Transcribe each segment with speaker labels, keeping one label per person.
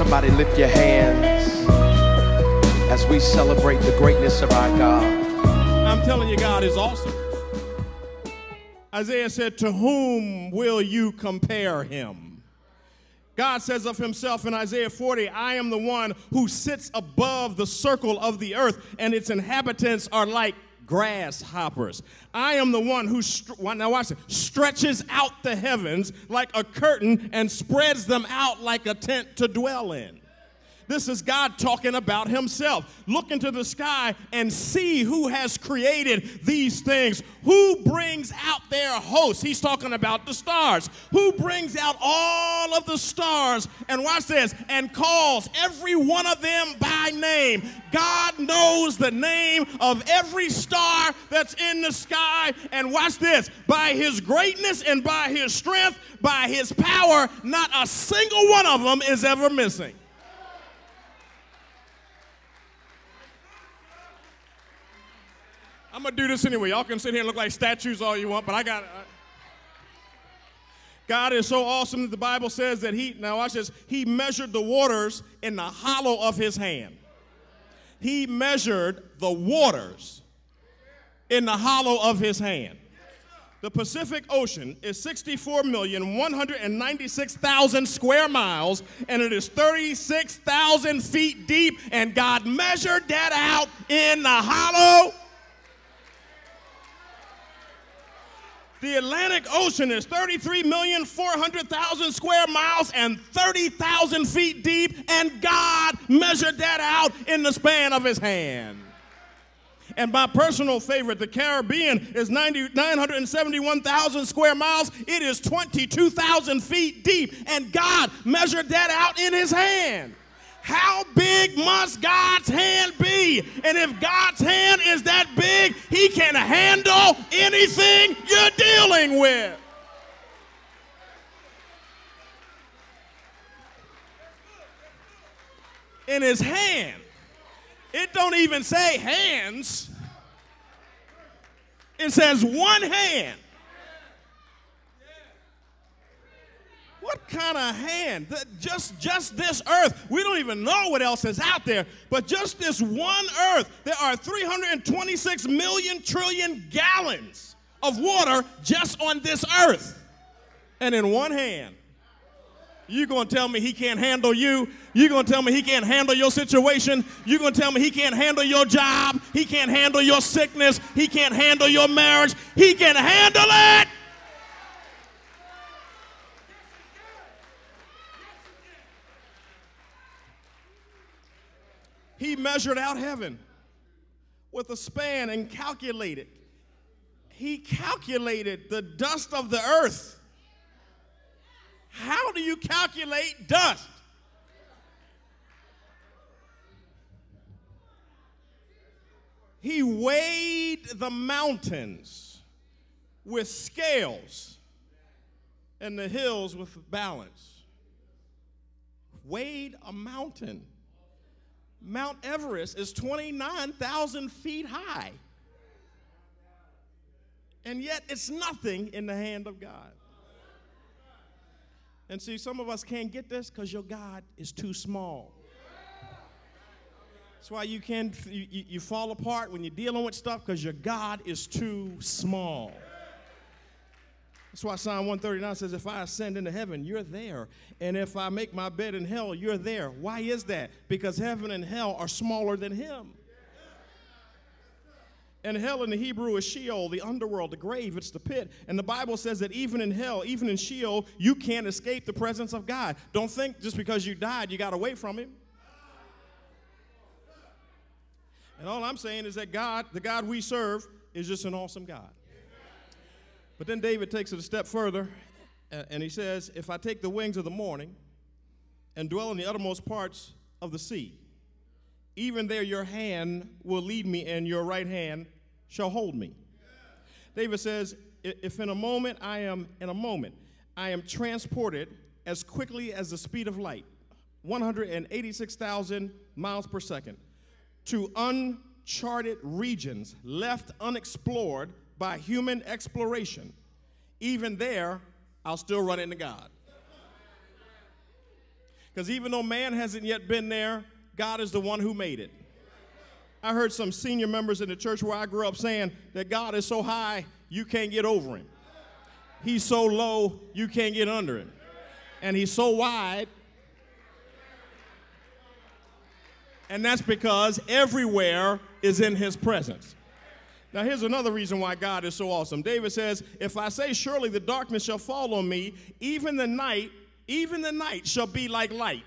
Speaker 1: Somebody lift your hands as we celebrate the greatness of our God.
Speaker 2: I'm telling you, God is awesome. Isaiah said, to whom will you compare him? God says of himself in Isaiah 40, I am the one who sits above the circle of the earth, and its inhabitants are like grasshoppers. I am the one who, now watch it, stretches out the heavens like a curtain and spreads them out like a tent to dwell in. This is God talking about himself. Look into the sky and see who has created these things. Who brings out their hosts? He's talking about the stars. Who brings out all of the stars, and watch this, and calls every one of them by name. God knows the name of every star that's in the sky, and watch this, by his greatness and by his strength, by his power, not a single one of them is ever missing. I'm going to do this anyway. Y'all can sit here and look like statues all you want, but I got it. God is so awesome that the Bible says that now watch this, he measured the waters in the hollow of his hand. He measured the waters in the hollow of his hand. The Pacific Ocean is 64,196,000 square miles, and it is 36,000 feet deep, and God measured that out in the hollow. The Atlantic Ocean is 33,400,000 square miles and 30,000 feet deep, and God measured that out in the span of his hand. And my personal favorite, the Caribbean, is 971,000 square miles. It is 22,000 feet deep, and God measured that out in his hand. How big must God's hand be? And if God's hand is that big, he can handle anything you're dealing with. In his hand. It don't even say hands. It says one hand. What kind of hand? Just this earth. We don't even know what else is out there, but just this one earth, there are 326 million trillion gallons of water just on this earth. And in one hand. You're going to tell me he can't handle you? You're going to tell me he can't handle your situation? You're going to tell me he can't handle your job? He can't handle your sickness? He can't handle your marriage? He can handle it! He measured out heaven with a span and calculated. He calculated the dust of the earth. How do you calculate dust? He weighed the mountains with scales and the hills with balance. Weighed a mountain. Mount Everest is 29,000 feet high. And yet it's nothing in the hand of God. And see, some of us can't get this because your God is too small. That's why you fall apart when you're dealing with stuff, because your God is too small. That's why Psalm 139 says, if I ascend into heaven, you're there. And if I make my bed in hell, you're there. Why is that? Because heaven and hell are smaller than him. And hell in the Hebrew is Sheol, the underworld, the grave, it's the pit. And the Bible says that even in hell, even in Sheol, you can't escape the presence of God. Don't think just because you died, you got away from him. And all I'm saying is that God, the God we serve, is just an awesome God. But then David takes it a step further, and he says, if I take the wings of the morning and dwell in the uttermost parts of the sea, even there your hand will lead me, and your right hand shall hold me. David says, if in a moment I am transported as quickly as the speed of light, 186,000 miles per second, to uncharted regions left unexplored by human exploration, even there, I'll still run into God. Because even though man hasn't yet been there, God is the one who made it. I heard some senior members in the church where I grew up saying that God is so high, you can't get over him. He's so low, you can't get under him. And he's so wide. And that's because everywhere is in his presence. Now, here's another reason why God is so awesome. David says, if I say, surely the darkness shall fall on me, even the night shall be like light.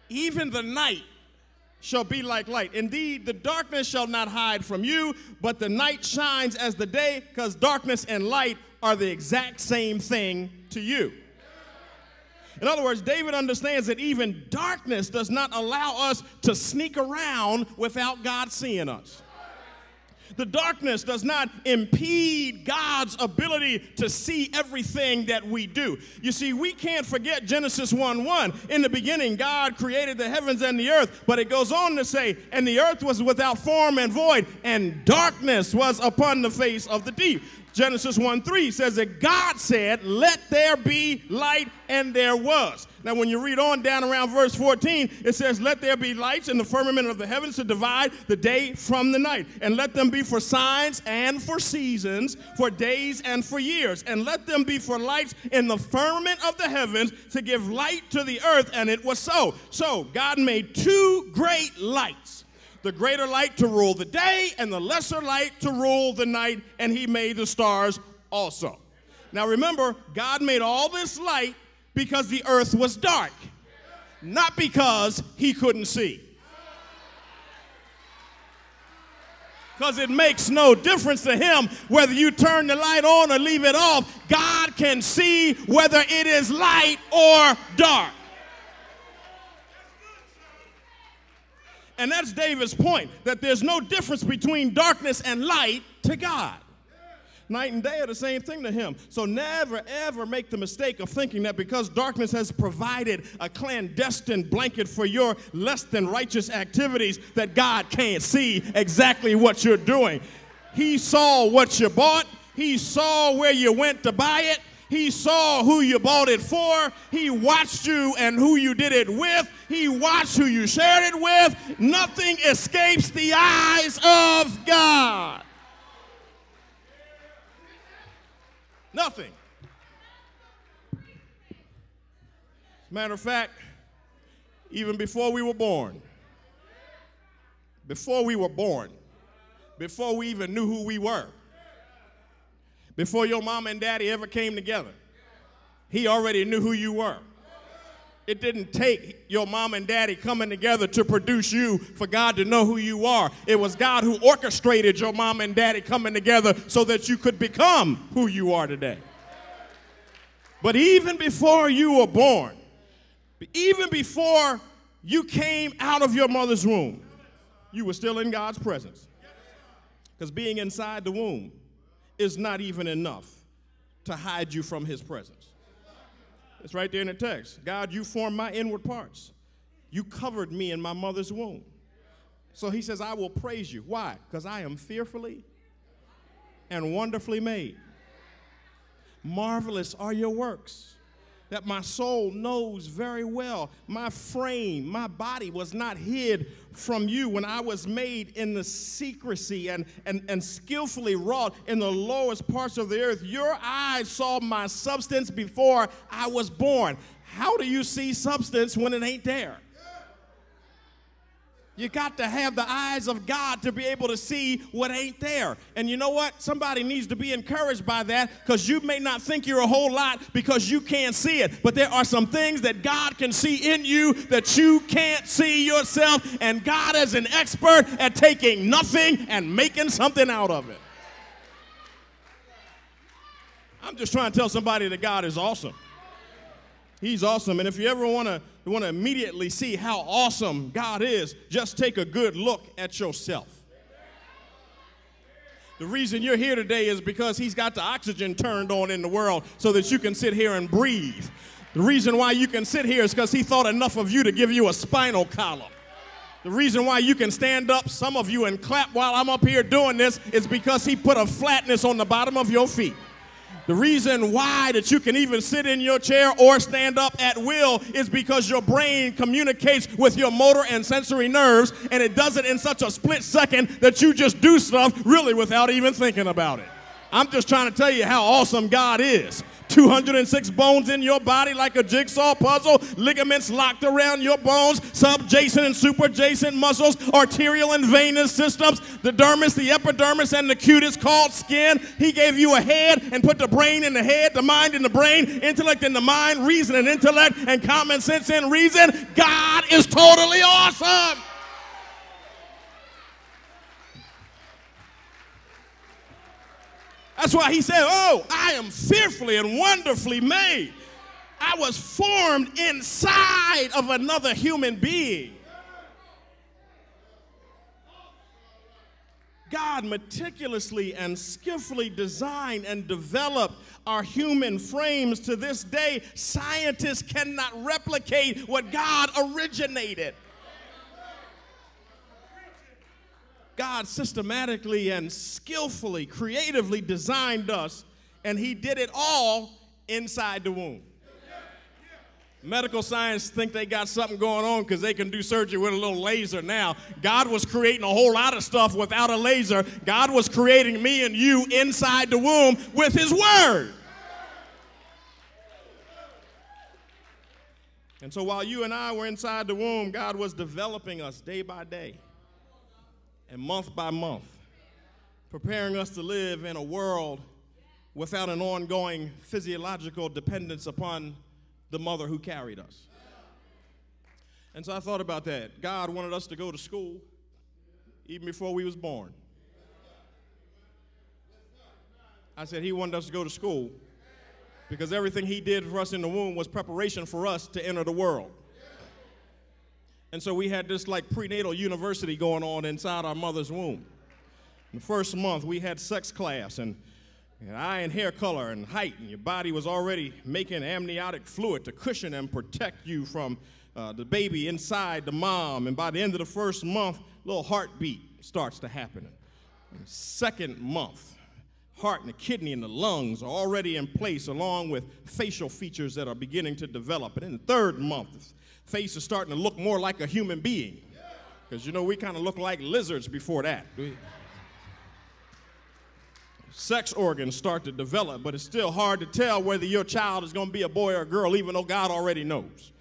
Speaker 2: Even the night shall be like light. Indeed, the darkness shall not hide from you, but the night shines as the day, because darkness and light are the exact same thing to you. In other words, David understands that even darkness does not allow us to sneak around without God seeing us. The darkness does not impede God's ability to see everything that we do. You see, we can't forget Genesis 1:1. In the beginning, God created the heavens and the earth, but it goes on to say, and the earth was without form and void, and darkness was upon the face of the deep. Genesis 1:3 says that God said, let there be light, and there was. Now, when you read on down around verse 14, it says, let there be lights in the firmament of the heavens to divide the day from the night, and let them be for signs and for seasons, for days and for years, and let them be for lights in the firmament of the heavens to give light to the earth, and it was so. So God made two great lights. The greater light to rule the day and the lesser light to rule the night, and he made the stars also. Now remember, God made all this light because the earth was dark, not because he couldn't see. Because it makes no difference to him whether you turn the light on or leave it off. God can see whether it is light or dark. And that's David's point, that there's no difference between darkness and light to God. Night and day are the same thing to him. So never, ever make the mistake of thinking that because darkness has provided a clandestine blanket for your less than righteous activities, that God can't see exactly what you're doing. He saw what you bought. He saw where you went to buy it. He saw who you bought it for. He watched you and who you did it with. He watched who you shared it with. Nothing escapes the eyes of God. Nothing. Matter of fact, even before we were born, before we even knew who we were, before your mom and daddy ever came together, he already knew who you were. It didn't take your mom and daddy coming together to produce you for God to know who you are. It was God who orchestrated your mom and daddy coming together so that you could become who you are today. But even before you were born, even before you came out of your mother's womb, you were still in God's presence. Because being inside the womb is not even enough to hide you from his presence. It's right there in the text. God, you formed my inward parts. You covered me in my mother's womb. So he says, I will praise you. Why? Because I am fearfully and wonderfully made. Marvelous are your works that my soul knows very well. My frame, my body was not hid from you when I was made in the secrecy and skillfully wrought in the lowest parts of the earth. Your eyes saw my substance before I was born. How do you see substance when it ain't there? You got to have the eyes of God to be able to see what ain't there. And you know what? Somebody needs to be encouraged by that, because you may not think you're a whole lot because you can't see it. But there are some things that God can see in you that you can't see yourself. And God is an expert at taking nothing and making something out of it. I'm just trying to tell somebody that God is awesome. He's awesome. And if you ever want to immediately see how awesome God is, just take a good look at yourself. The reason you're here today is because he's got the oxygen turned on in the world so that you can sit here and breathe. The reason why you can sit here is because he thought enough of you to give you a spinal column. The reason why you can stand up, some of you, and clap while I'm up here doing this is because he put a flatness on the bottom of your feet. The reason why that you can even sit in your chair or stand up at will is because your brain communicates with your motor and sensory nerves, and it does it in such a split second that you just do stuff really without even thinking about it. I'm just trying to tell you how awesome God is. 206 bones in your body like a jigsaw puzzle, ligaments locked around your bones, subjacent and superjacent muscles, arterial and venous systems, the dermis, the epidermis, and the cutis called skin. He gave you a head and put the brain in the head, the mind in the brain, intellect in the mind, reason and intellect, and common sense in reason. God is totally awesome. That's why he said, oh, I am fearfully and wonderfully made. I was formed inside of another human being. God meticulously and skillfully designed and developed our human frames. To this day, scientists cannot replicate what God originated. God systematically and skillfully, creatively designed us, and he did it all inside the womb. Medical science think they got something going on because they can do surgery with a little laser now. God was creating a whole lot of stuff without a laser. God was creating me and you inside the womb with his word. And so while you and I were inside the womb, God was developing us day by day and month by month, preparing us to live in a world without an ongoing physiological dependence upon the mother who carried us. And so I thought about that. God wanted us to go to school even before we was born. I said he wanted us to go to school because everything he did for us in the womb was preparation for us to enter the world. And so we had this like prenatal university going on inside our mother's womb. In the first month, we had sex class and eye and hair color and height, and your body was already making amniotic fluid to cushion and protect you from the baby inside the mom. And by the end of the first month, a little heartbeat starts to happen. In the second month, heart and the kidney and the lungs are already in place, along with facial features that are beginning to develop. And in the third month, the face is starting to look more like a human being. Because, you know, we kind of look like lizards before that. Sex organs start to develop, but it's still hard to tell whether your child is going to be a boy or a girl, even though God already knows.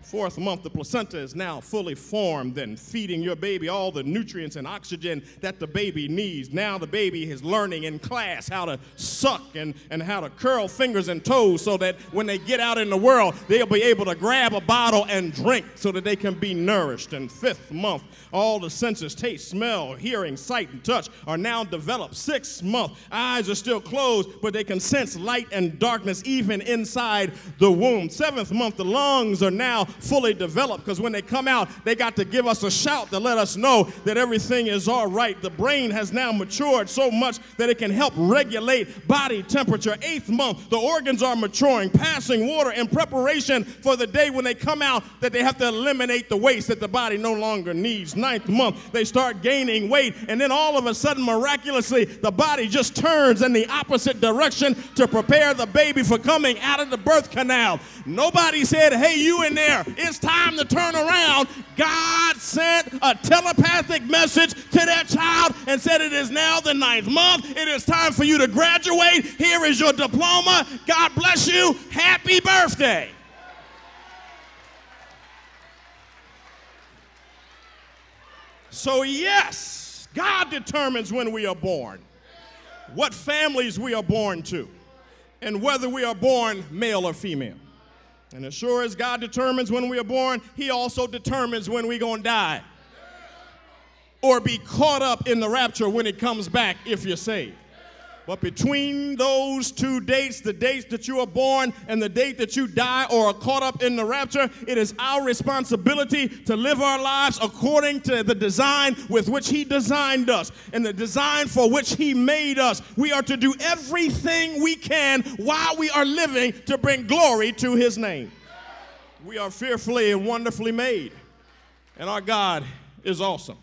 Speaker 2: Fourth month, the placenta is now fully formed and feeding your baby all the nutrients and oxygen that the baby needs. Now the baby is learning in class how to suck and how to curl fingers and toes so that when they get out in the world, they'll be able to grab a bottle and drink so that they can be nourished. And fifth month, all the senses, taste, smell, hearing, sight, and touch are now developed. Sixth month, eyes are still closed, but they can sense light and darkness even inside the womb. Seventh month, the lungs are now fully developed, because when they come out, they got to give us a shout to let us know that everything is all right. The brain has now matured so much that it can help regulate body temperature. Eighth month, the organs are maturing, passing water in preparation for the day when they come out that they have to eliminate the waste that the body no longer needs. Ninth month, they start gaining weight, and then all of a sudden, miraculously, the body just turns in the opposite direction to prepare the baby for coming out of the birth canal. Nobody said, hey, you in there, it's time to turn around. God sent a telepathic message to that child and said, it is now the 9th month. It is time for you to graduate. Here is your diploma. God bless you. Happy birthday. So yes, God determines when we are born, what families we are born to, and whether we are born male or female. And as sure as God determines when we are born, he also determines when we're going to die or be caught up in the rapture when it comes back if you're saved. But between those two dates, the dates that you are born and the date that you die or are caught up in the rapture, it is our responsibility to live our lives according to the design with which he designed us and the design for which he made us. We are to do everything we can while we are living to bring glory to his name. We are fearfully and wonderfully made, and our God is awesome.